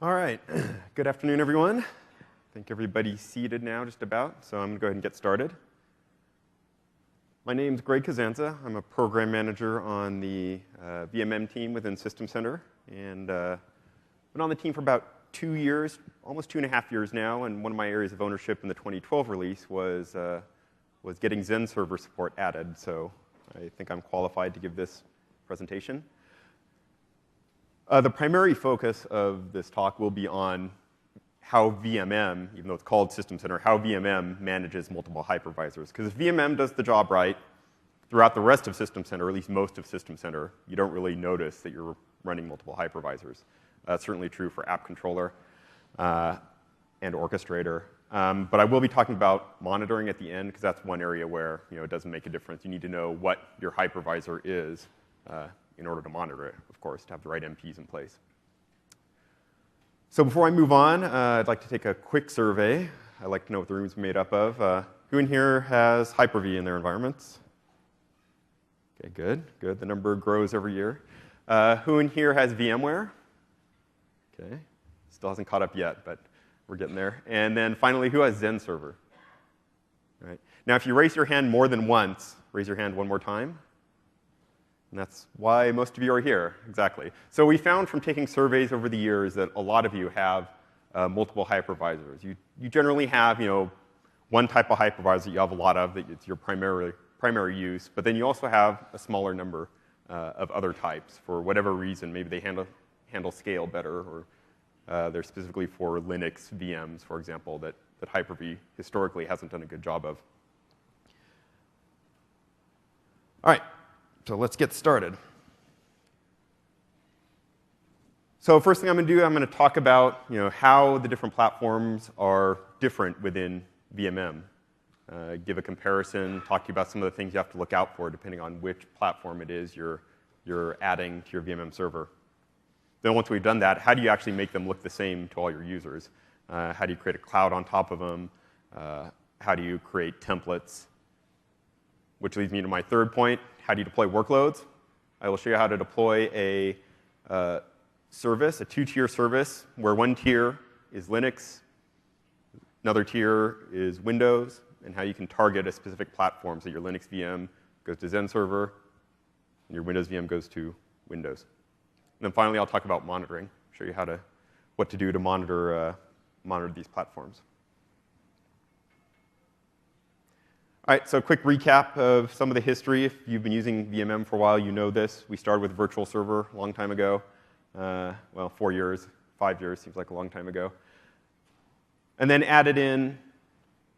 All right. Good afternoon, everyone. I think everybody's seated now, just about, so I'm going to go ahead and get started. My name's Greg Kazanza. I'm a program manager on the VMM team within System Center, and been on the team for about 2 years, almost 2.5 years now, and one of my areas of ownership in the 2012 release was getting Xen server support added, so I think I'm qualified to give this presentation. The primary focus of this talk will be on how VMM, even though it's called System Center, how VMM manages multiple hypervisors. Because if VMM does the job right, throughout the rest of System Center, or at least most of System Center, you don't really notice that you're running multiple hypervisors. That's certainly true for App Controller and Orchestrator. But I will be talking about monitoring at the end, because that's one area where it doesn't make a difference. You need to know what your hypervisor is in order to monitor it, of course, to have the right MPs in place. So before I move on, I'd like to take a quick survey. I'd like to know what the room's made up of. Who in here has Hyper-V in their environments? Okay, good, good. The number grows every year. Who in here has VMware? Okay, still hasn't caught up yet, but we're getting there. And then finally, who has Xen server? All right. Now, if you raise your hand more than once, raise your hand one more time. And that's why most of you are here, exactly. So we found from taking surveys over the years that a lot of you have multiple hypervisors. You generally have, one type of hypervisor that you have a lot of, that it's your primary use, but then you also have a smaller number of other types for whatever reason. Maybe they handle scale better, or they're specifically for Linux VMs, for example, that Hyper-V historically hasn't done a good job of. All right. So let's get started. So first thing I'm going to do, I'm going to talk about how the different platforms are different within VMM. Give a comparison, talk to you about some of the things you have to look out for depending on which platform it is you're adding to your VMM server. Then once we've done that, how do you actually make them look the same to all your users? How do you create a cloud on top of them? How do you create templates? Which leads me to my third point. How do you deploy workloads? I will show you how to deploy a service, a two-tier service, where one tier is Linux, another tier is Windows, and how you can target a specific platform. So your Linux VM goes to Xen server, and your Windows VM goes to Windows. And then finally, I'll talk about monitoring, show you what to do to monitor these platforms. All right, so a quick recap of some of the history. If you've been using VMM for a while, you know this. We started with virtual server a long time ago. Well, 4 years, 5 years seems like a long time ago. And then added in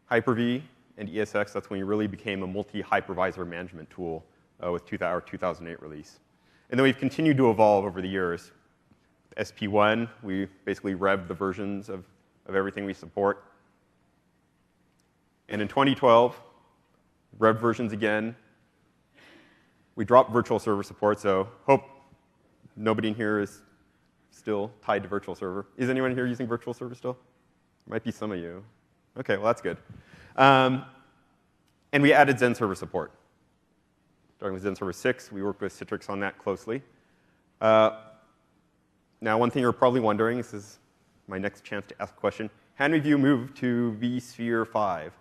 Hyper-V and ESX. That's when you really became a multi-hypervisor management tool with our 2008 release. And then we've continued to evolve over the years. SP1, we basically revved the versions of everything we support. And in 2012, rev versions again. We dropped virtual server support, so hope nobody in here is still tied to virtual server. Is anyone here using virtual server still? Might be some of you. OK, well, that's good. And we added Xen server support. Starting with Xen server 6, we worked with Citrix on that closely. Now, one thing you're probably wondering, this is my next chance to ask a question. How many of you moved to vSphere 5?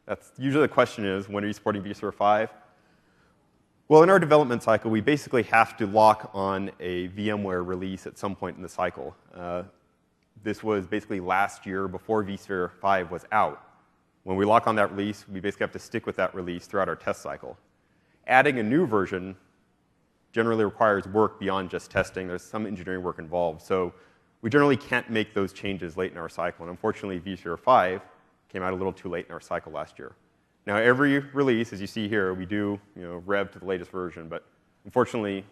That's usually the question is, when are you supporting vSphere 5? Well, in our development cycle, we basically have to lock on a VMware release at some point in the cycle. This was basically last year before vSphere 5 was out. When we lock on that release, we basically have to stick with that release throughout our test cycle. Adding a new version generally requires work beyond just testing. There's some engineering work involved. So we generally can't make those changes late in our cycle. And unfortunately, vSphere 5 came out a little too late in our cycle last year. Now, every release, as you see here, we do rev to the latest version. But unfortunately,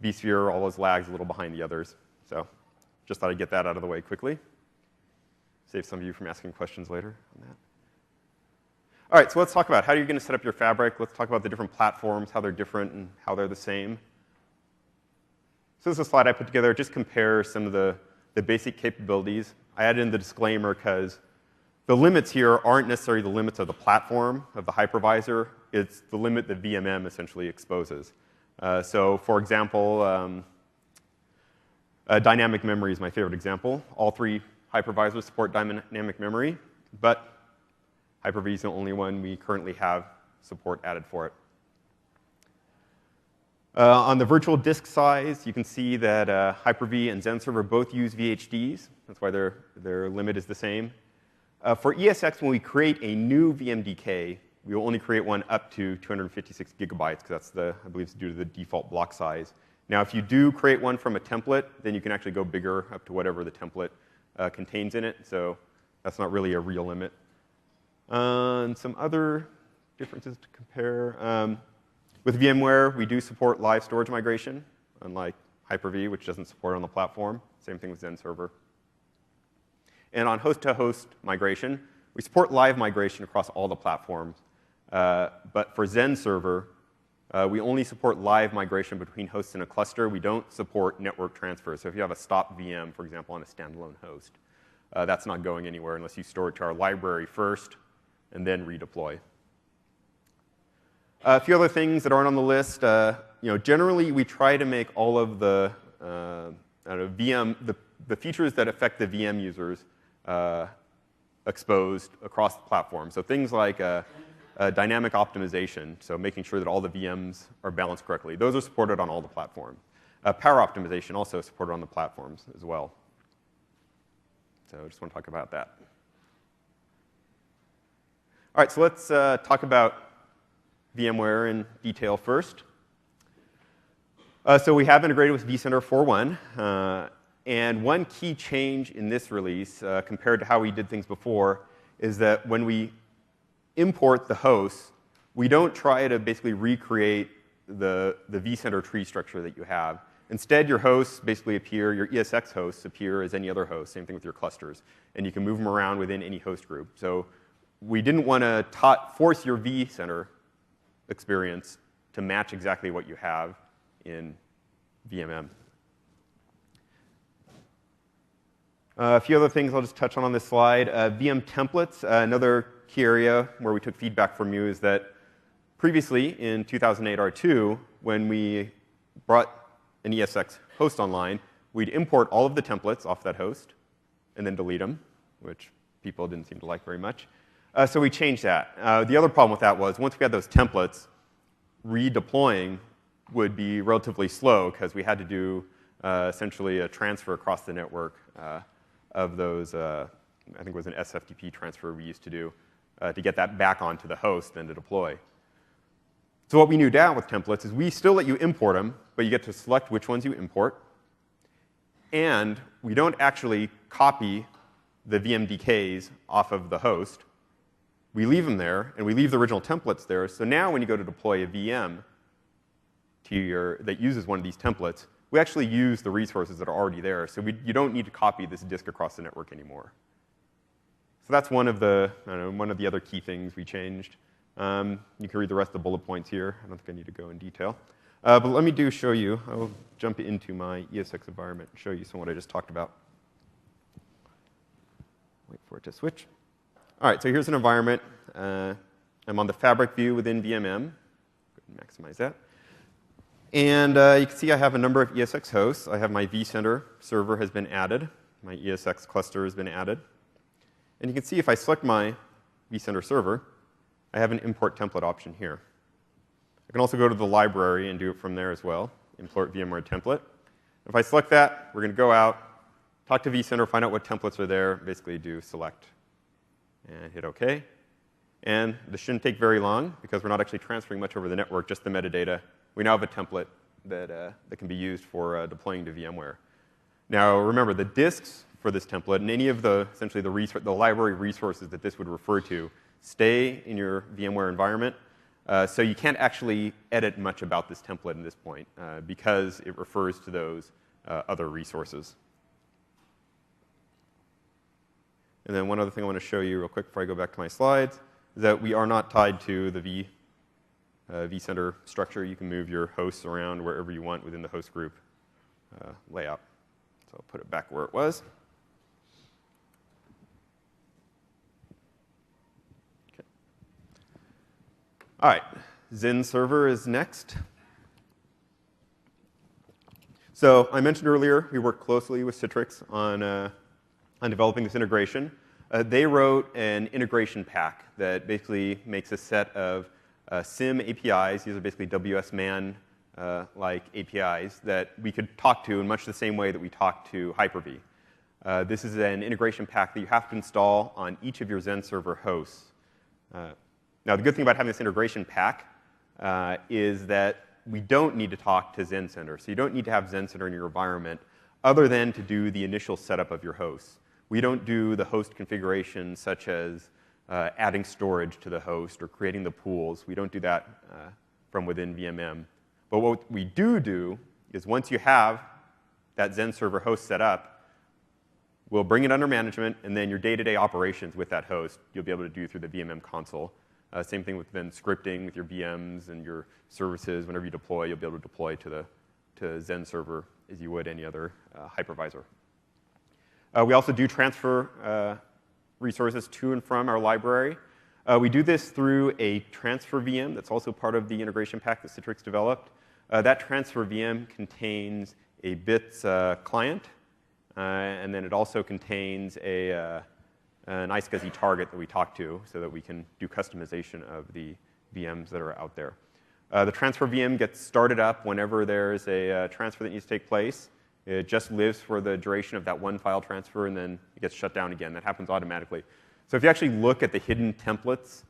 vSphere always lags a little behind the others. So just thought I'd get that out of the way quickly. Save some of you from asking questions later on that. All right, so let's talk about how you're going to set up your fabric. Let's talk about the different platforms, how they're different and how they're the same. So this is a slide I put together. Just compare some of the basic capabilities. I added in the disclaimer because the limits here aren't necessarily the limits of the platform, of the hypervisor. It's the limit that VMM essentially exposes. So for example, Dynamic memory is my favorite example. All three hypervisors support dynamic memory, but Hyper-V is the only one we currently have support added for it. On the virtual disk size, you can see that Hyper-V and Zen Server both use VHDs. That's why their limit is the same. For ESX, when we create a new VMDK, we will only create one up to 256 gigabytes, because that's I believe it's due to the default block size. Now, if you do create one from a template, then you can actually go bigger up to whatever the template contains in it. So that's not really a real limit. And some other differences to compare. With VMware, we do support live storage migration, unlike Hyper-V, which doesn't support it on the platform. Same thing with Zen Server. And on host-to-host migration, we support live migration across all the platforms. But for Zen Server, we only support live migration between hosts in a cluster. We don't support network transfer. So if you have a stop VM, for example, on a standalone host, that's not going anywhere unless you store it to our library first and then redeploy. A few other things that aren't on the list. Generally, we try to make all of the the features that affect the VM users exposed across the platform. So things like dynamic optimization, so making sure that all the VMs are balanced correctly. Those are supported on all the platforms. Power optimization also supported on the platforms as well. So I just want to talk about that. All right, so let's talk about VMware in detail first. So we have integrated with vCenter 4.1. And one key change in this release, compared to how we did things before, is that when we import the hosts, we don't try to basically recreate the vCenter tree structure that you have. Instead, your hosts basically appear, your ESX hosts appear as any other host. Same thing with your clusters. And you can move them around within any host group. So we didn't want to force your vCenter experience to match exactly what you have in VMM. A few other things I'll just touch on this slide. VM templates, another key area where we took feedback from you is that previously in 2008 R2, when we brought an ESX host online, we'd import all of the templates off that host and then delete them, which people didn't seem to like very much. So we changed that. The other problem with that was once we had those templates, redeploying would be relatively slow because we had to do essentially a transfer across the network of those, I think it was an SFTP transfer we used to do to get that back onto the host and to deploy. So what we knew now with templates is we still let you import them, but you get to select which ones you import. And we don't actually copy the VMDKs off of the host. We leave them there, and we leave the original templates there. So now when you go to deploy a VM that uses one of these templates, we actually use the resources that are already there. So you don't need to copy this disk across the network anymore. So that's one of the other key things we changed. You can read the rest of the bullet points here. I don't think I need to go in detail. But let me show you. I will jump into my ESX environment and show you some of what I just talked about. Wait for it to switch. All right, so here's an environment. I'm on the fabric view within VMM. Maximize that. And you can see I have a number of ESX hosts. I have my vCenter server has been added. My ESX cluster has been added. And you can see if I select my vCenter server, I have an import template option here. I can also go to the library and do it from there as well, import VMware template. If I select that, we're going to go out, talk to vCenter, find out what templates are there, basically do select, and hit OK. And this shouldn't take very long because we're not actually transferring much over the network, just the metadata. We now have a template that can be used for deploying to VMware. Now, remember, the disks for this template and any of essentially the library resources that this would refer to stay in your VMware environment. So you can't actually edit much about this template at this point because it refers to those other resources. And then one other thing I want to show you real quick before I go back to my slides is that we are not tied to the vCenter structure. You can move your hosts around wherever you want within the host group layout. So I'll put it back where it was. Okay. All right, Zen Server is next. So I mentioned earlier we worked closely with Citrix on developing this integration. They wrote an integration pack that basically makes a set of SIM APIs. These are basically WS-MAN like APIs that we could talk to in much the same way that we talk to Hyper-V. This is an integration pack that you have to install on each of your Zen server hosts. Now, the good thing about having this integration pack is that we don't need to talk to Zen Center. So you don't need to have Zen Center in your environment other than to do the initial setup of your hosts. We don't do the host configuration such as adding storage to the host or creating the pools. We don't do that from within VMM. But what we do is once you have that Zen server host set up, we'll bring it under management, and then your day-to-day operations with that host you'll be able to do through the VMM console. Same thing with then scripting with your VMs and your services. Whenever you deploy, you'll be able to deploy to Zen server as you would any other hypervisor. We also do transfer resources to and from our library. We do this through a transfer VM that's also part of the integration pack that Citrix developed. That transfer VM contains a bits client, and then it also contains a nice SCSI target that we talk to so that we can do customization of the VMs that are out there. The transfer VM gets started up whenever there's a transfer that needs to take place. It just lives for the duration of that one file transfer, and then it gets shut down again. That happens automatically. So if you actually look at the hidden templates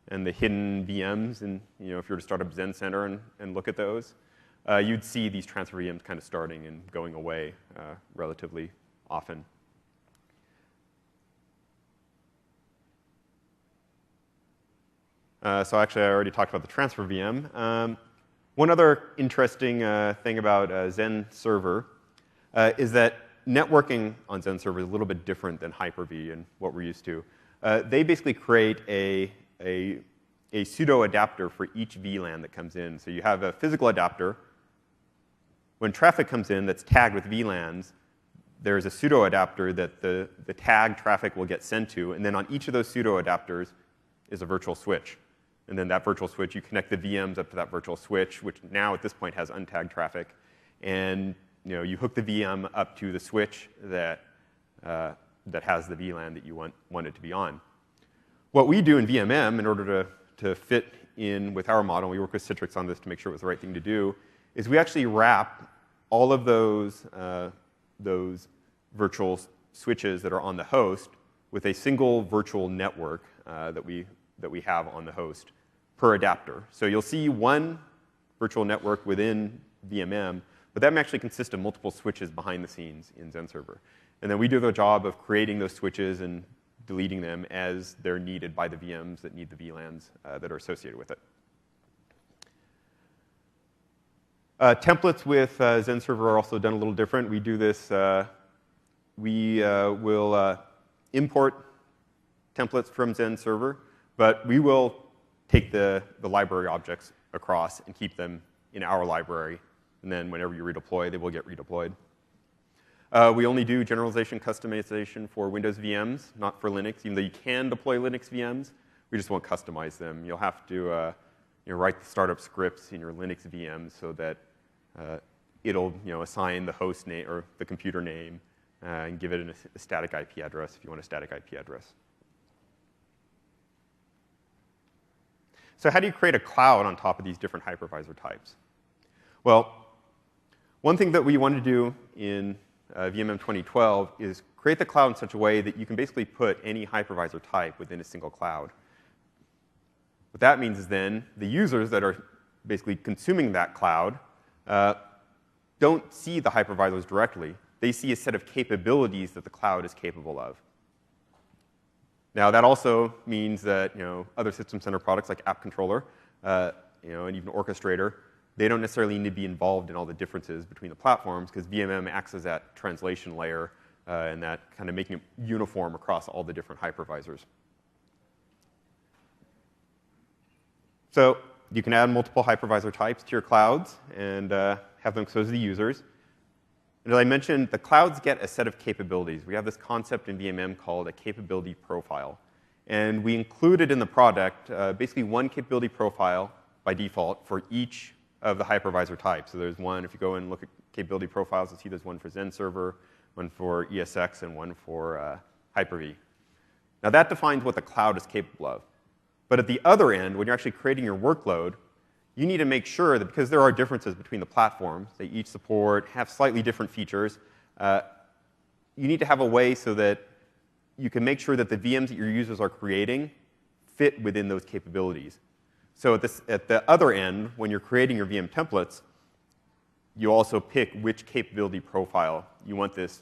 and the hidden VMs, and if you were to start up Zen Center and look at those, you'd see these transfer VMs kind of starting and going away relatively often. So actually, I already talked about the transfer VM. One other interesting thing about Zen Server is that networking on Zen Server is a little bit different than Hyper-V and what we're used to. They basically create a pseudo adapter for each VLAN that comes in. So you have a physical adapter. When traffic comes in that's tagged with VLANs, there's a pseudo adapter that the tagged traffic will get sent to. And then on each of those pseudo adapters is a virtual switch. And then that virtual switch, you connect the VMs up to that virtual switch, which now at this point has untagged traffic. And you hook the VM up to the switch that has the VLAN that you want it to be on. What we do in VMM, in order to fit in with our model, we work with Citrix on this to make sure it was the right thing to do, is we actually wrap all of those virtual switches that are on the host with a single virtual network that we have on the host per adapter. So you'll see one virtual network within VMM, but that may actually consist of multiple switches behind the scenes in Zen Server. And then we do the job of creating those switches and deleting them as they're needed by the VMs that need the VLANs that are associated with it. Templates with Zen Server are also done a little different. We do this, we will import templates from Zen Server, but we will take the library objects across and keep them in our library. And then whenever you redeploy, they will get redeployed. We only do generalization customization for Windows VMs, not for Linux, even though you can deploy Linux VMs. We just won't customize them. You'll have to write the startup scripts in your Linux VM so that it'll assign the host name or the computer name and give it a static IP address if you want a static IP address. So how do you create a cloud on top of these different hypervisor types? Well, one thing that we wanted to do in VMM 2012 is create the cloud in such a way that you can basically put any hypervisor type within a single cloud. What that means is then the users that are basically consuming that cloud don't see the hypervisors directly. They see a set of capabilities that the cloud is capable of. Now, that also means that other System Center products like App Controller and even Orchestrator, they don't necessarily need to be involved in all the differences between the platforms because VMM acts as that translation layer and that kind of making it uniform across all the different hypervisors. So you can add multiple hypervisor types to your clouds and have them exposed to the users. And as I mentioned, the clouds get a set of capabilities. We have this concept in VMM called a capability profile. And we included in the product basically one capability profile by default for each of the hypervisor types. So there's one, if you go and look at capability profiles. You see there's one for Zen Server, one for ESX, and one for Hyper-V. Now that defines what the cloud is capable of. But at the other end, when you're actually creating your workload, you need to make sure that because there are differences between the platforms, they each support, have slightly different features, you need to have a way so that you can make sure that the VMs that your users are creating fit within those capabilities. So at the other end, when you're creating your VM templates, you also pick which capability profile you want this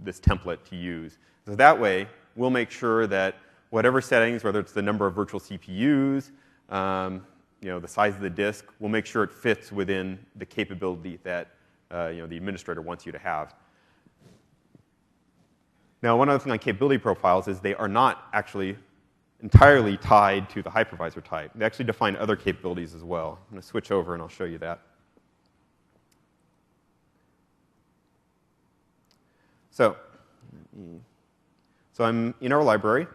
template to use. So that way, we'll make sure that whatever settings, whether it's the number of virtual CPUs, the size of the disk, we'll make sure it fits within the capability that the administrator wants you to have. Now, one other thing on capability profiles is they are not actually entirely tied to the hypervisor type. They actually define other capabilities as well. I'm going to switch over and I'll show you that. So I'm in our library,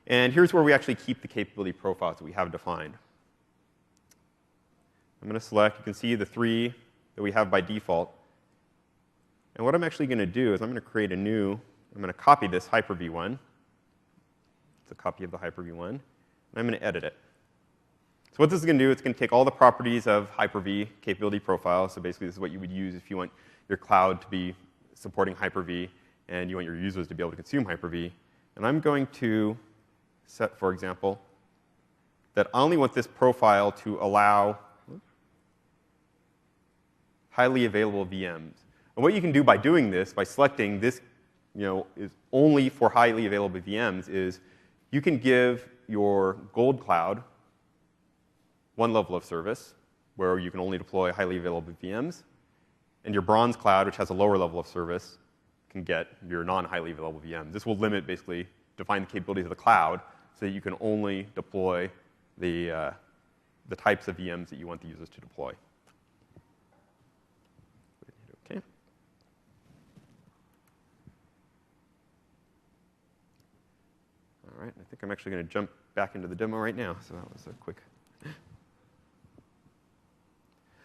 and here's where we actually keep the capability profiles that we have defined. I'm going to select, you can see the 3 that we have by default. And what I'm actually going to do is I'm going to create a new, I'm going to copy this Hyper-V one. It's a copy of the Hyper-V one. And I'm going to edit it. So what this is going to do, it's going to take all the properties of Hyper-V capability profiles. So basically, this is what you would use if you want your cloud to be supporting Hyper-V and you want your users to be able to consume Hyper-V. And I'm going to set, for example, that I only want this profile to allow highly available VMs. And what you can do by doing this, by selecting this, is only for highly available VMs, is you can give your gold cloud one level of service, where you can only deploy highly available VMs, and your bronze cloud, which has a lower level of service, can get your non-highly available VMs. This will limit, basically, define the capabilities of the cloud so that you can only deploy the types of VMs that you want the users to deploy. Okay. All right, I think I'm actually going to jump back into the demo right now, so that was a quick.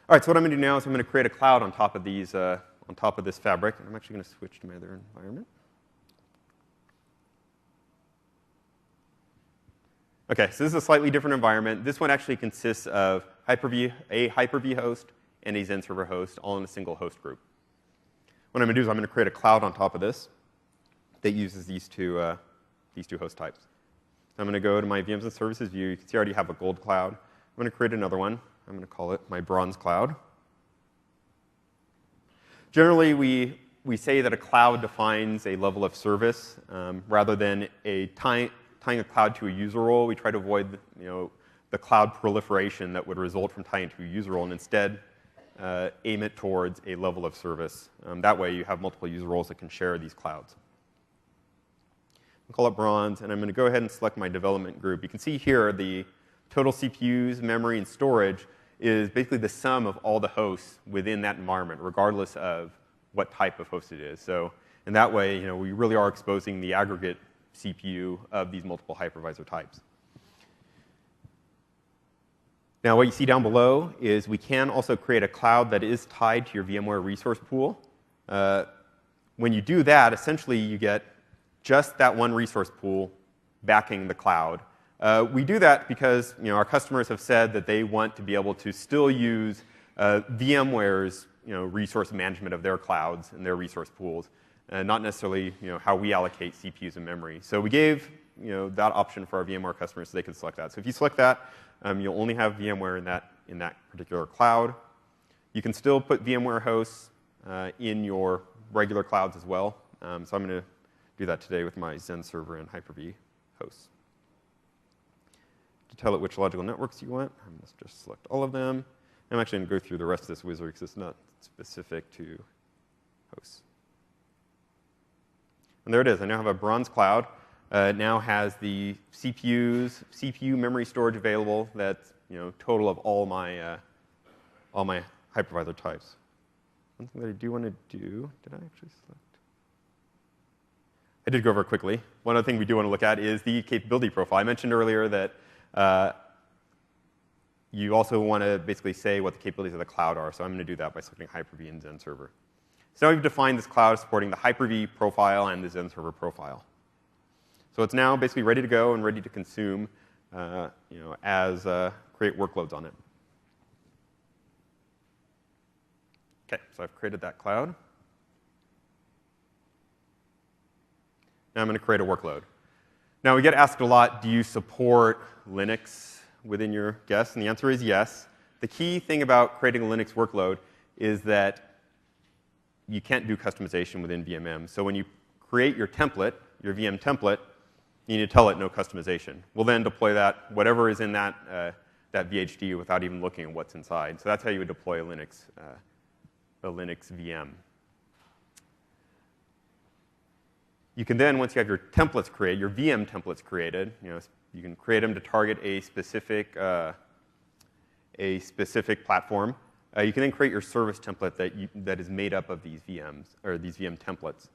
All right, so what I'm going to do now is I'm going to create a cloud on top of these, on top of this fabric. And I'm actually going to switch to my other environment. Okay, so this is a slightly different environment. This one actually consists of Hyper-V, a Hyper-V host and a Zen Server host, all in a single host group. What I'm going to do is I'm going to create a cloud on top of this that uses these two host types. So I'm going to go to my VMs and services view. You can see I already have a gold cloud. I'm going to create another one. I'm going to call it my bronze cloud. Generally, we say that a cloud defines a level of service rather than tying a cloud to a user role. We try to avoid the cloud proliferation that would result from tying to a user role, and instead aim it towards a level of service. That way, you have multiple user roles that can share these clouds. I'll call it bronze, and I'm going to go ahead and select my development group. You can see here the total CPUs, memory, and storage is basically the sum of all the hosts within that environment, regardless of what type of host it is. So in that way, we really are exposing the aggregate CPU of these multiple hypervisor types. Now, what you see down below is we can also create a cloud that is tied to your VMware resource pool. When you do that, essentially you get just that one resource pool backing the cloud. We do that because our customers have said that they want to be able to still use VMware's resource management of their clouds and their resource pools, and not necessarily how we allocate CPUs and memory. So we gave that option for our VMware customers so they can select that. So if you select that, you'll only have VMware in that particular cloud. You can still put VMware hosts in your regular clouds as well. So I'm going to do that today with my Zen Server and Hyper-V hosts. To tell it which logical networks you want, I'm going to just select all of them. I'm actually going to go through the rest of this wizard because it's not specific to hosts. And there it is. I now have a bronze cloud. It now has the CPUs, CPU memory storage available. That's total of all my hypervisor types. One thing that I do want to do, did I actually select? I did go over it quickly. One other thing we do want to look at is the capability profile. I mentioned earlier that you also want to basically say what the capabilities of the cloud are. So I'm going to do that by selecting Hyper-V and Zen Server. So now we've defined this cloud supporting the Hyper-V profile and the Zen server profile. So it's now basically ready to go and ready to consume as create workloads on it. OK, so I've created that cloud. Now I'm going to create a workload. Now we get asked a lot, do you support Linux within your guests? And the answer is yes. The key thing about creating a Linux workload is that you can't do customization within VMM. So when you create your template, your VM template, you need to tell it no customization. We'll then deploy that, whatever is in that, that VHD without even looking at what's inside. So that's how you would deploy a Linux VM. You can then, once you have your templates created, your VM templates created, you can create them to target a specific platform. You can then create your service template that is made up of these VMs, or these VM templates.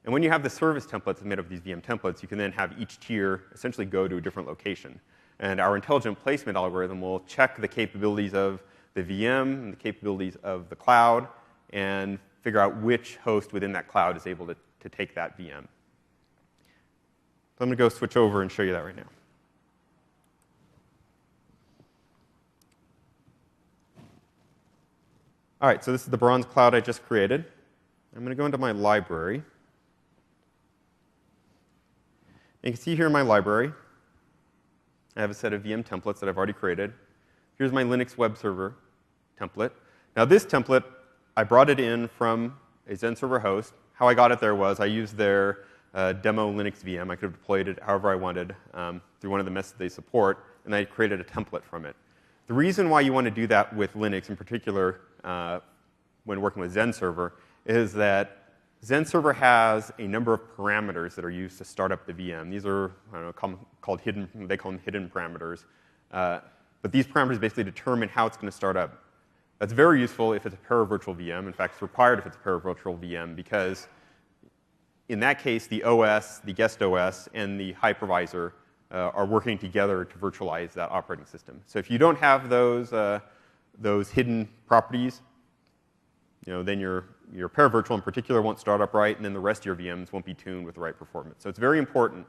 And when you have the service templates made up of these VM templates, you can then have each tier essentially go to a different location. And our intelligent placement algorithm will check the capabilities of the VM and the capabilities of the cloud and figure out which host within that cloud is able to take that VM. So I'm going to go switch over and show you that right now. All right, so this is the bronze cloud I just created. I'm going to go into my library. And you can see here in my library, I have a set of VM templates that I've already created. Here's my Linux web server template. Now this template, I brought it in from a Zen server host. How I got it there was I used their demo Linux VM. I could have deployed it however I wanted through one of the methods they support, and I created a template from it. The reason why you want to do that with Linux in particular when working with Zen server is that Zen server has a number of parameters that are used to start up the VM. These are called hidden, they call them hidden parameters. But these parameters basically determine how it's going to start up. That's very useful if it's a paravirtual VM. In fact, it's required if it's a paravirtual VM because in that case, the OS, the guest OS, and the hypervisor are working together to virtualize that operating system. So if you don't have those hidden properties, then your paravirtual in particular won't start up right, and then the rest of your VMs won't be tuned with the right performance. So it's very important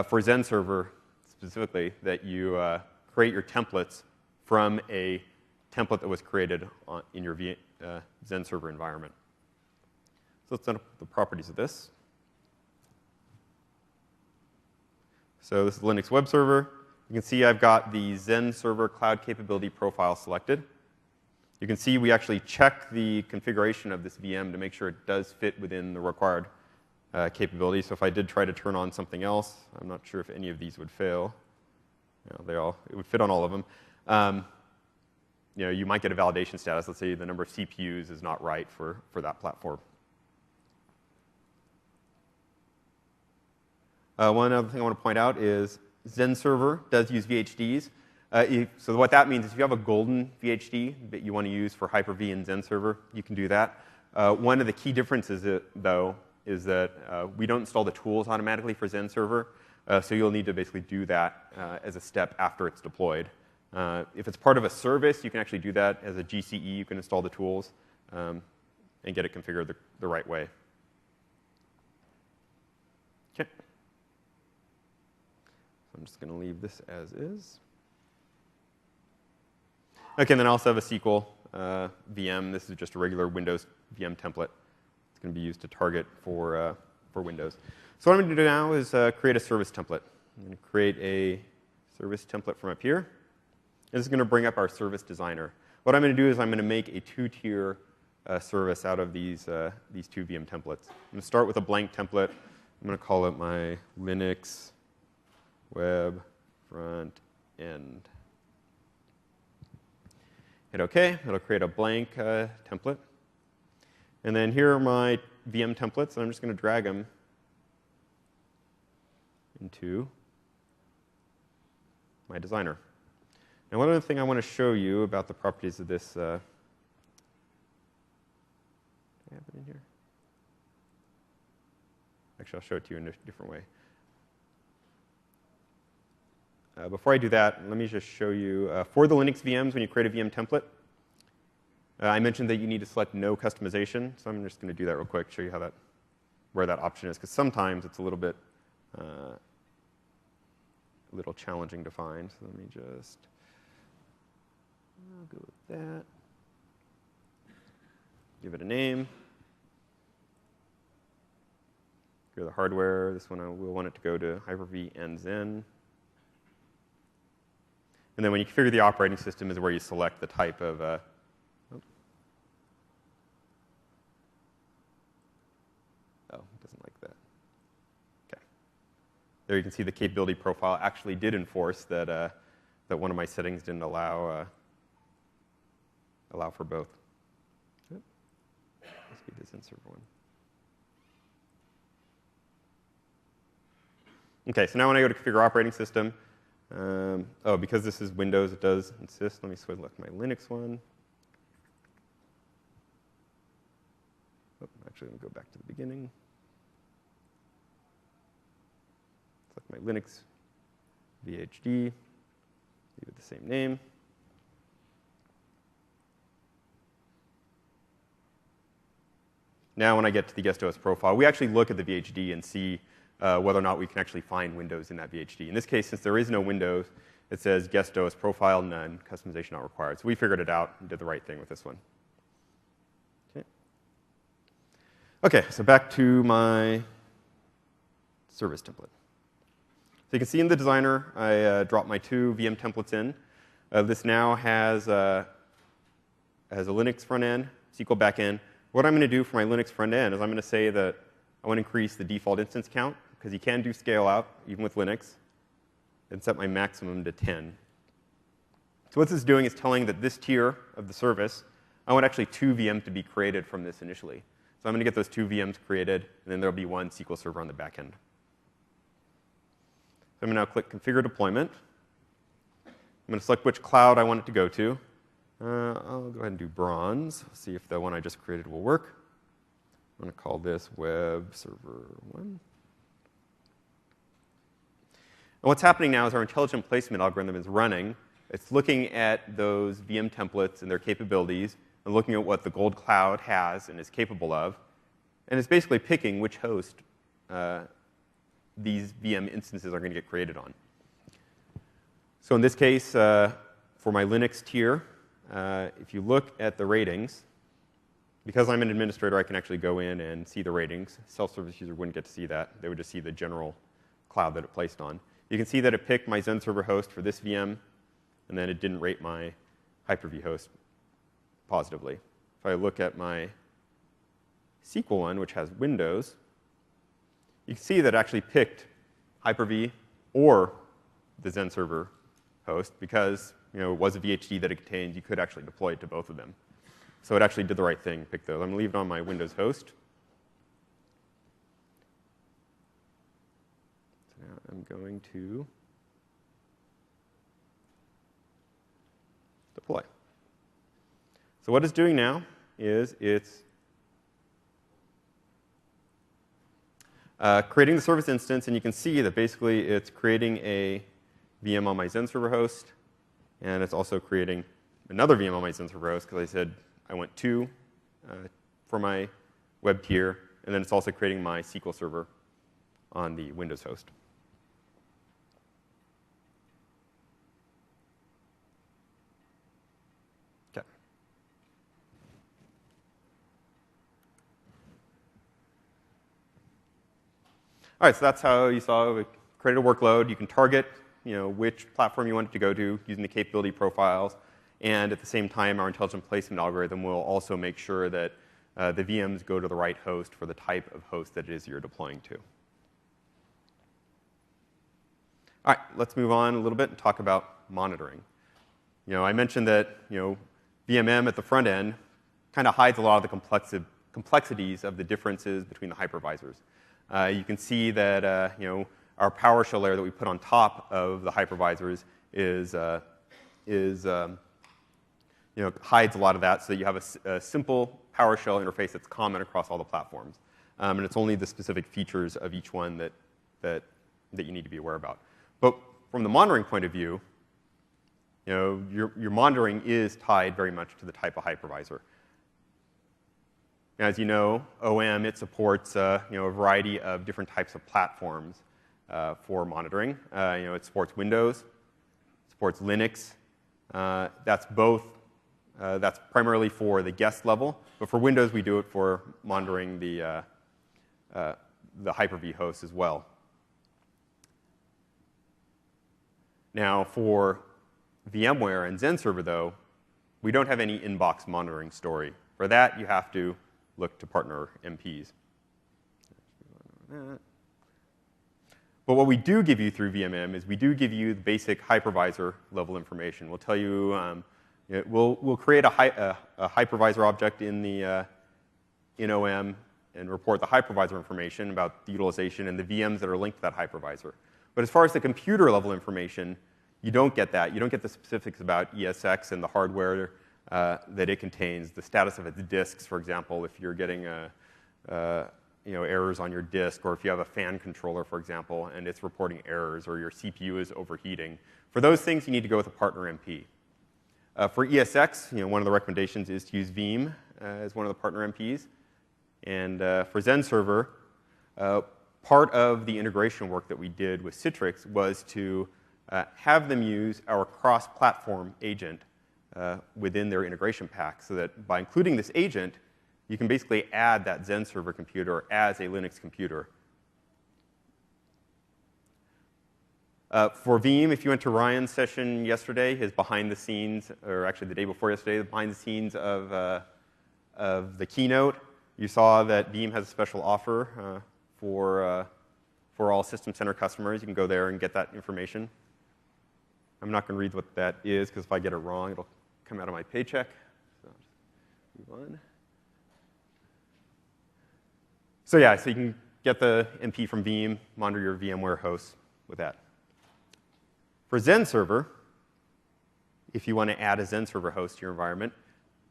for Zen server specifically that you create your templates from a template that was created in your Zen server environment. So let's set up the properties of this. So this is Linux web server. You can see I've got the Zen server cloud capability profile selected. You can see we actually check the configuration of this VM to make sure it does fit within the required capability. So if I did try to turn on something else, I'm not sure if any of these would fail. It would fit on all of them. You might get a validation status. Let's say the number of CPUs is not right for that platform. One other thing I want to point out is Zen server does use VHDs. So what that means is if you have a golden VHD that you want to use for Hyper-V and Zen server, you can do that. One of the key differences, though, is that we don't install the tools automatically for Zen server. So you'll need to basically do that as a step after it's deployed. If it's part of a service, you can actually do that as a GCE. You can install the tools and get it configured the right way. OK. So I'm just going to leave this as is. OK, and then I also have a SQL VM. This is just a regular Windows VM template. It's going to be used to target for Windows. So what I'm going to do now is create a service template. I'm going to create a service template from up here. This is going to bring up our service designer. What I'm going to do is I'm going to make a two-tier service out of these two VM templates. I'm going to start with a blank template. I'm going to call it my Linux web front end. Hit OK. It'll create a blank template. And then here are my VM templates, and I'm just going to drag them into my designer. Now, one other thing I want to show you about the properties of this. Do I have it in here? Actually, I'll show it to you in a different way. Before I do that, let me just show you, for the Linux VMs, when you create a VM template, I mentioned that you need to select no customization, so I'm just going to do that real quick, show you where that option is, because sometimes it's a little bit challenging to find. So let me just go with that. Give it a name. Go to the hardware. This one we'll want it to go to Hyper-V and Zen. And then when you configure the operating system is where you select the type of oh, it doesn't like that. Okay. There you can see the capability profile actually did enforce that that one of my settings didn't allow for both. Yep. Must be the Zen server one. Okay, so now when I go to configure operating system, oh, because this is Windows, it does insist. Let me select my Linux one. Oh, actually, let me go back to the beginning. Select my Linux VHD. Leave it the same name. Now when I get to the guest OS profile, we actually look at the VHD and see whether or not we can actually find Windows in that VHD. In this case, since there is no Windows, it says guest OS profile, none, customization not required. So we figured it out and did the right thing with this one. Okay, so back to my service template. So you can see in the designer, I dropped my 2 VM templates in. This now has a Linux front end, SQL back end. What I'm going to do for my Linux front end is I'm going to say that I want to increase the default instance count, because you can do scale out, even with Linux, and set my maximum to 10. So what this is doing is telling that this tier of the service, I want actually 2 VMs to be created from this initially. So I'm going to get those 2 VMs created, and then there'll be 1 SQL server on the back end. So I'm going to now click Configure Deployment. I'm going to select which cloud I want it to go to. I'll go ahead and do Bronze, see if the one I just created will work. I'm going to call this Web Server 1. And what's happening now is our intelligent placement algorithm is running. It's looking at those VM templates and their capabilities and looking at what the gold cloud has and is capable of. And it's basically picking which host these VM instances are going to get created on. So in this case, for my Linux tier, if you look at the ratings, because I'm an administrator, I can actually go in and see the ratings. Self-service user wouldn't get to see that. They would just see the general cloud that it placed on. You can see that it picked my Zen server host for this VM, and then it didn't rate my Hyper-V host positively. If I look at my SQL one, which has Windows, you can see that it actually picked Hyper-V or the Zen server host because it was a VHD that it contained. You could actually deploy it to both of them. So it actually did the right thing, picked those. I'm going to leave it on my Windows host. So now I'm going to deploy. So what it's doing now is it's creating the service instance, and you can see that basically it's creating a VM on my Zen server host, and it's also creating another VM on my Zen server host, because I said I want 2 for my web tier, and then it's also creating my SQL server on the Windows host. Okay. All right, so that's how you saw we created a workload. You can target which platform you want it to go to using the capability profiles. And at the same time, our intelligent placement algorithm will also make sure that the VMs go to the right host for the type of host that it is you're deploying to. All right, let's move on a little bit and talk about monitoring. I mentioned that VMM at the front end kind of hides a lot of the complexities of the differences between the hypervisors. You can see that our PowerShell layer that we put on top of the hypervisors hides a lot of that, so that you have a simple PowerShell interface that's common across all the platforms. And it's only the specific features of each one that you need to be aware about. But from the monitoring point of view, your monitoring is tied very much to the type of hypervisor. As you know, OM, it supports a variety of different types of platforms for monitoring. It supports Windows, supports Linux. That's primarily for the guest level, but for Windows, we do it for monitoring the Hyper-V host as well. Now, for VMware and Xen Server, though, we don't have any inbox monitoring story. For that, you have to look to partner MPs. But what we do give you through VMM is we do give you the basic hypervisor level information. We'll tell you, we'll create a hypervisor object in OM and report the hypervisor information about the utilization and the VMs that are linked to that hypervisor. But as far as the computer level information, you don't get that. You don't get the specifics about ESX and the hardware that it contains, the status of its disks, for example, if you're getting errors on your disk, or if you have a fan controller, for example, and it's reporting errors, or your CPU is overheating. For those things, you need to go with a partner MP. For ESX, one of the recommendations is to use Veeam as one of the partner MPs. And for Xen Server, part of the integration work that we did with Citrix was to have them use our cross-platform agent within their integration pack, so that by including this agent, you can basically add that Xen Server computer as a Linux computer. For Veeam, if you went to Ryan's session yesterday, his behind the scenes, or actually the day before yesterday, the behind the scenes of the keynote, you saw that Veeam has a special offer for all System Center customers. You can go there and get that information. I'm not going to read what that is, because if I get it wrong, it'll come out of my paycheck. So I'll just move on. So yeah, so you can get the MP from Veeam, monitor your VMware hosts with that. For Xen Server, if you want to add a Xen Server host to your environment,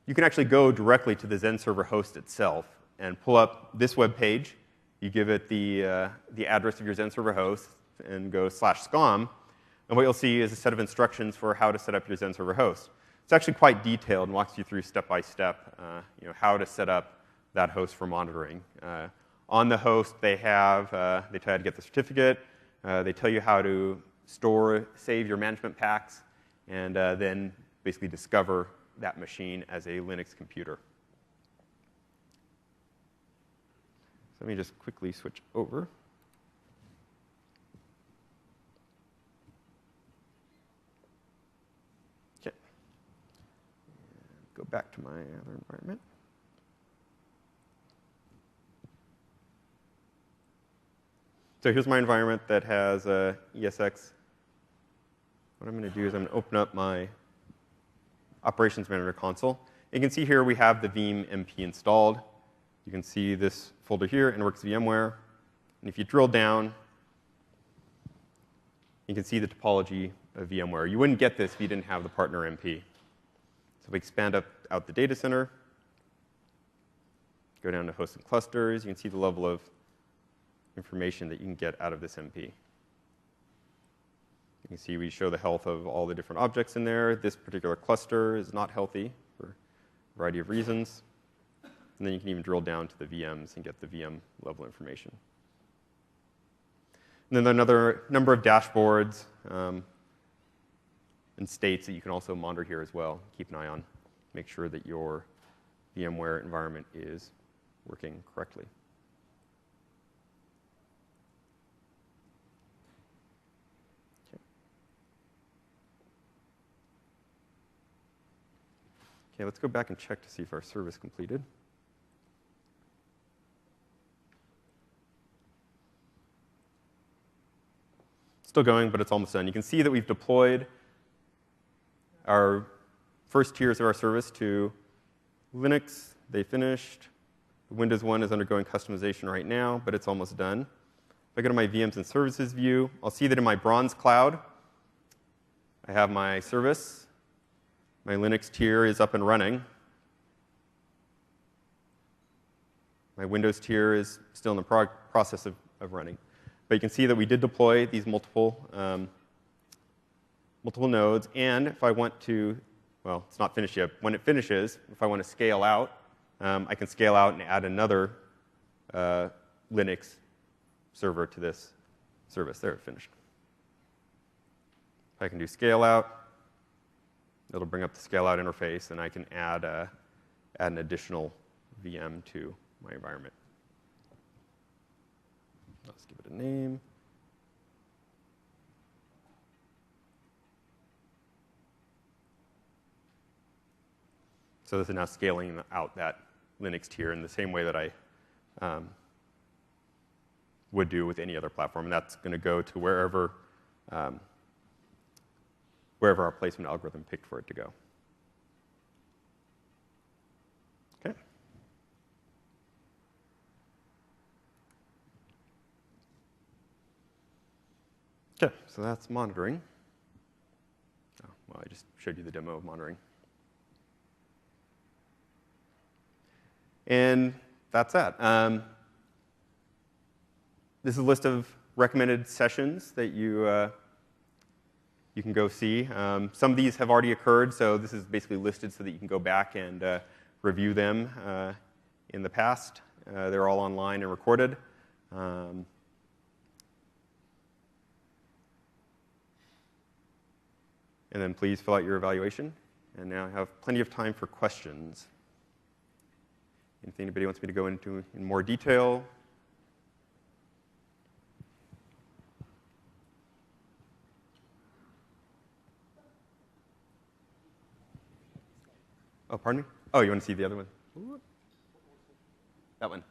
you can actually go directly to the Xen Server host itself and pull up this web page. You give it the address of your Xen Server host and go /scom. And what you'll see is a set of instructions for how to set up your Xen Server host. It's actually quite detailed and walks you through step by step how to set up that host for monitoring. On the host, they tell you how to get the certificate. They tell you how to save your management packs, and then basically discover that machine as a Linux computer. So let me just quickly switch over. Okay. Go back to my other environment. So here's my environment that has ESX. What I'm going to do is I'm going to open up my Operations Manager console. You can see here we have the Veeam MP installed. You can see this folder here, NWorks VMware. And if you drill down, you can see the topology of VMware. You wouldn't get this if you didn't have the partner MP. So if we expand out the data center, go down to hosts and clusters, you can see the level of information that you can get out of this MP. You can see we show the health of all the different objects in there. This particular cluster is not healthy for a variety of reasons. And then you can even drill down to the VMs and get the VM level information. And then another number of dashboards and states that you can also monitor here as well. Keep an eye on. Make sure that your VMware environment is working correctly. Okay, let's go back and check to see if our service completed. Still going, but it's almost done. You can see that we've deployed our first tiers of our service to Linux. They finished. Windows 1 is undergoing customization right now, but it's almost done. If I go to my VMs and services view, I'll see that in my bronze cloud, I have my service. My Linux tier is up and running. My Windows tier is still in the process of running. But you can see that we did deploy these multiple nodes. And if I want to, well, it's not finished yet. When it finishes, if I want to scale out, I can scale out and add another Linux server to this service. There, finished. I can do scale out. It'll bring up the scale out interface, and I can add an additional VM to my environment. Let's give it a name. So this is now scaling out that Linux tier in the same way that I would do with any other platform. And that's going to go to wherever our placement algorithm picked for it to go. Okay. Okay, so that's monitoring. Oh, well, I just showed you the demo of monitoring. And that's that. This is a list of recommended sessions that you can go see. Some of these have already occurred, so this is basically listed so that you can go back and review them in the past. They're all online and recorded. And then please fill out your evaluation. And now I have plenty of time for questions. If anybody wants me to go into in more detail. Oh, pardon me? Oh, you want to see the other one? That one.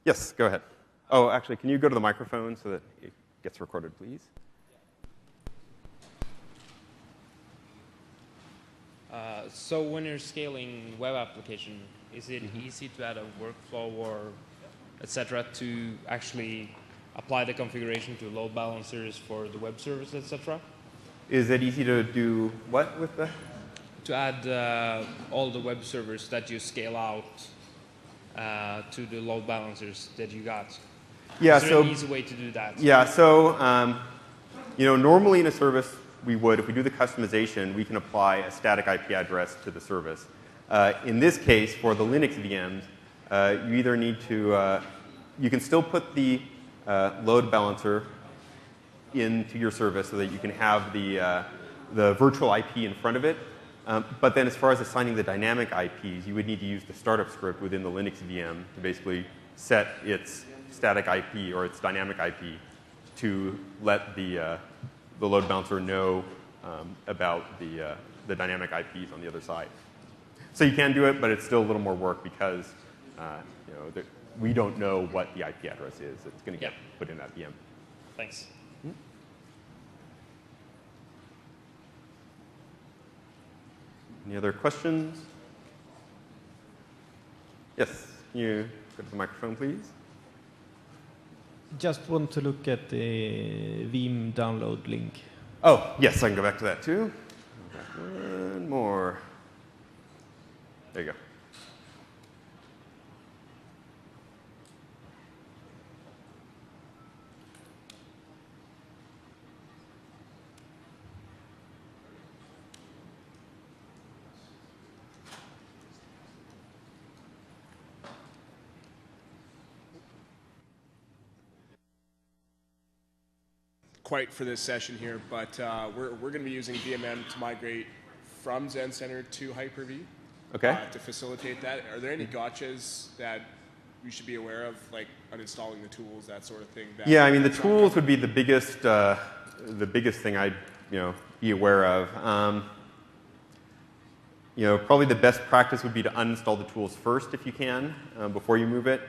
Yes, go ahead. Oh, actually, can you go to the microphone so that it gets recorded, please? So when you're scaling web application, is it easy to add a workflow or et cetera to actually apply the configuration to load balancers for the web service, et cetera? Is it easy to do what with the? To add all the web servers that you scale out to the load balancers that you got. Yeah, is there an easy way to do that? Yeah, so normally in a service, we would, if we do the customization, we can apply a static IP address to the service. In this case, for the Linux VMs, you either need to, you can still put the load balancer into your service so that you can have the virtual IP in front of it. But then as far as assigning the dynamic IPs, you would need to use the startup script within the Linux VM to basically set its static IP or its dynamic IP to let the load balancer know about the dynamic IPs on the other side. So you can do it, but it's still a little more work because we don't know what the IP address is. It's going to get put in that VM. Thanks. Any other questions? Yes, can you go to the microphone, please? Just want to look at the Vim download link. Oh, yes, I can go back to that too. One more. There you go. Quite for this session here, but we're going to be using VMM to migrate from Zen Center to Hyper-V. Okay. To facilitate that. Are there any gotchas that we should be aware of, like uninstalling the tools, that sort of thing? Yeah, I mean the tools would be the biggest thing I'd be aware of. Probably the best practice would be to uninstall the tools first if you can before you move it.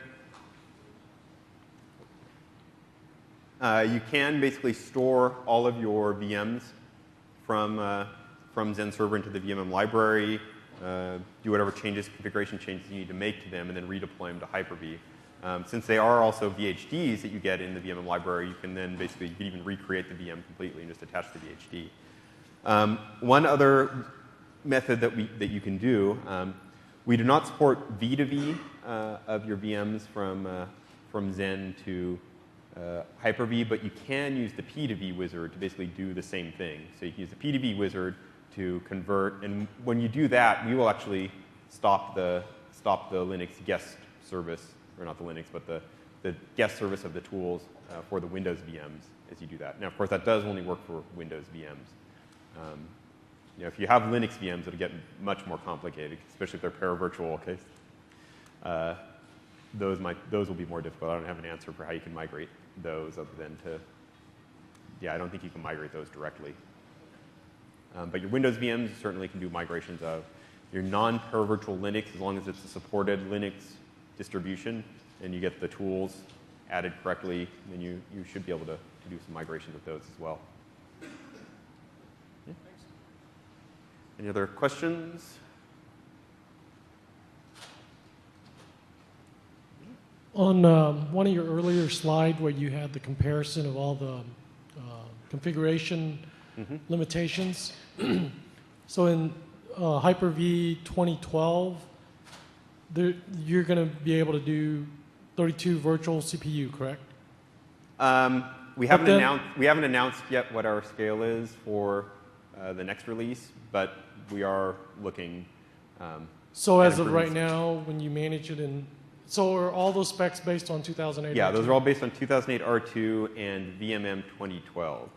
You can basically store all of your VMs from Zen Server into the VMM library, do whatever configuration changes you need to make to them, and then redeploy them to Hyper-V. Since they are also VHDs that you get in the VMM library, you can then basically you can even recreate the VM completely and just attach the VHD. One other method that you can do, we do not support V2V of your VMs from Zen to Hyper-V, but you can use the P2V wizard to basically do the same thing. So you can use the P2V wizard to convert. And when you do that, we will actually stop the Linux guest service, or not the Linux, but the guest service of the tools for the Windows VMs as you do that. Now, of course, that does only work for Windows VMs. If you have Linux VMs, it'll get much more complicated, especially if they're paravirtual. Okay, those will be more difficult. I don't have an answer for how you can migrate those, other than I don't think you can migrate those directly. But your Windows VMs certainly can do migrations of your non-paravirtual Linux, as long as it's a supported Linux distribution, and you get the tools added correctly, then you should be able to do some migrations with those as well. Yeah. Any other questions? On one of your earlier slides where you had the comparison of all the configuration limitations, so in Hyper-V 2012, you're going to be able to do 32 virtual CPU, correct? We haven't announced yet what our scale is for the next release, but we are looking. So as of right now, when you manage it so are all those specs based on 2008? Yeah, R2? those are all based on 2008 R2 and VMM 2012.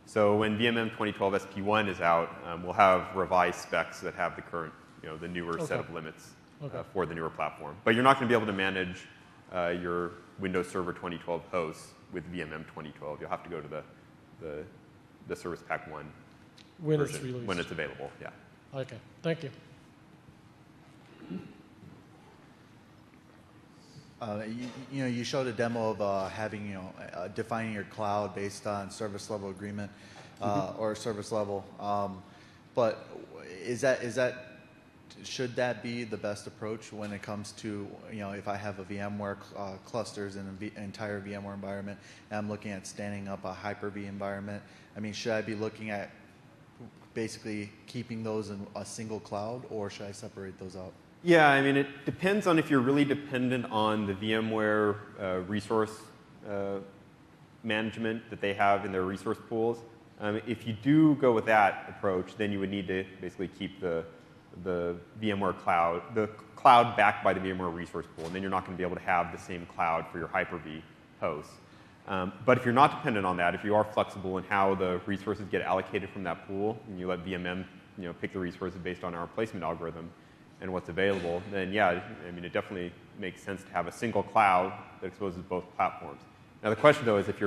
So when VMM 2012 SP1 is out, we'll have revised specs that have the current, the newer set of limits for the newer platform. But you're not going to be able to manage your Windows Server 2012 hosts with VMM 2012. You'll have to go to the Service Pack 1 when version, it's released. when it's available. Yeah. Okay, thank you. You showed a demo of having, defining your cloud based on service level agreement or service level. But should that be the best approach when it comes to, if I have a VMware clusters in an entire VMware environment, and I'm looking at standing up a Hyper-V environment? I mean, should I be looking at basically keeping those in a single cloud, or should I separate those out? Yeah, I mean, it depends on if you're really dependent on the VMware resource management that they have in their resource pools. If you do go with that approach, then you would need to basically keep the VMware cloud, the cloud backed by the VMware resource pool, and then you're not going to be able to have the same cloud for your Hyper-V hosts. But if you're not dependent on that, if you are flexible in how the resources get allocated from that pool, and you let VMM pick the resources based on our placement algorithm and what's available, then yeah, I mean, it definitely makes sense to have a single cloud that exposes both platforms. Now the question though is if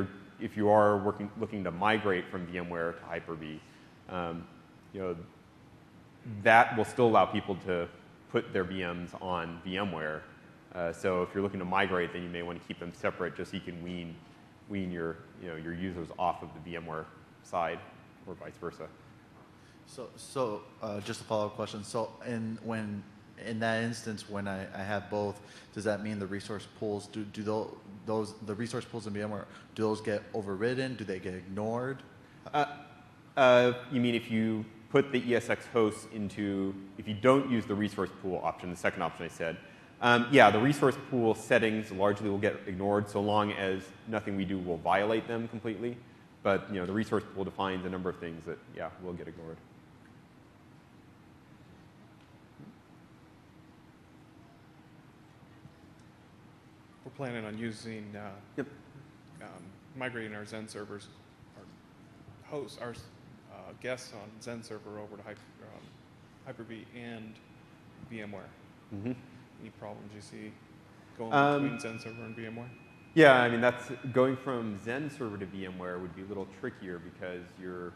you are looking to migrate from VMware to Hyper-V, that will still allow people to put their VMs on VMware. So if you're looking to migrate, then you may want to keep them separate, just so you can wean your users off of the VMware side, or vice versa. So just a follow-up question. So in that instance, when I have both, does that mean the resource pools the resource pools in VMware, do those get overridden? Do they get ignored? You mean if you put the ESX hosts if you don't use the resource pool option, the second option I said, yeah, the resource pool settings largely will get ignored so long as nothing we do will violate them completely. But the resource pool defines a number of things that, yeah, will get ignored. We're planning on using, migrating our Zen servers, our hosts, our guests on Zen server over to Hyper-V and VMware. Mm-hmm. Any problems you see going between Zen server and VMware? Yeah, I mean, going from Zen server to VMware would be a little trickier because you're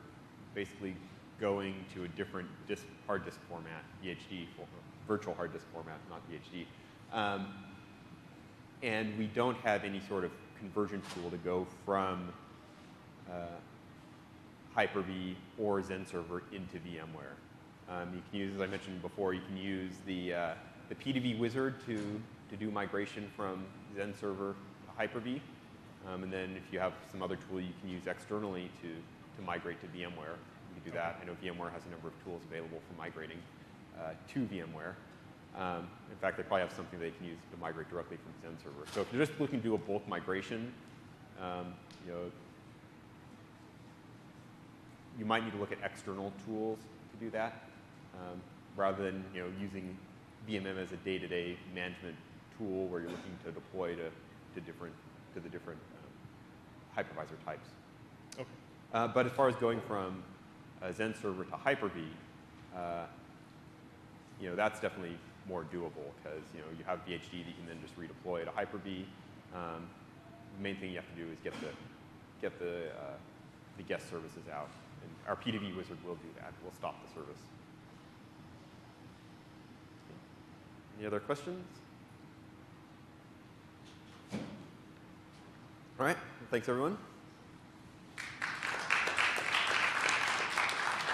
basically going to a different hard disk format, VHD, virtual hard disk format, not VHD. And we don't have any sort of conversion tool to go from Hyper-V or Zen server into VMware. You can use, as I mentioned before, you can use the P2V wizard to do migration from Zen server to Hyper-V. And then if you have some other tool you can use externally to migrate to VMware, you can do that. I know VMware has a number of tools available for migrating to VMware. In fact, they probably have something they can use to migrate directly from Zen server. So if you're just looking to do a bulk migration, you might need to look at external tools to do that, rather than using VMM as a day-to-day management tool where you're looking to deploy to the different hypervisor types. Okay. But as far as going from a Zen server to Hyper-V, that's definitely more doable because you have VHD that you can then just redeploy to Hyper-V. The main thing you have to do is get the guest services out, and our PDV wizard will do that. We'll stop the service. Any other questions? All right. Well, thanks, everyone.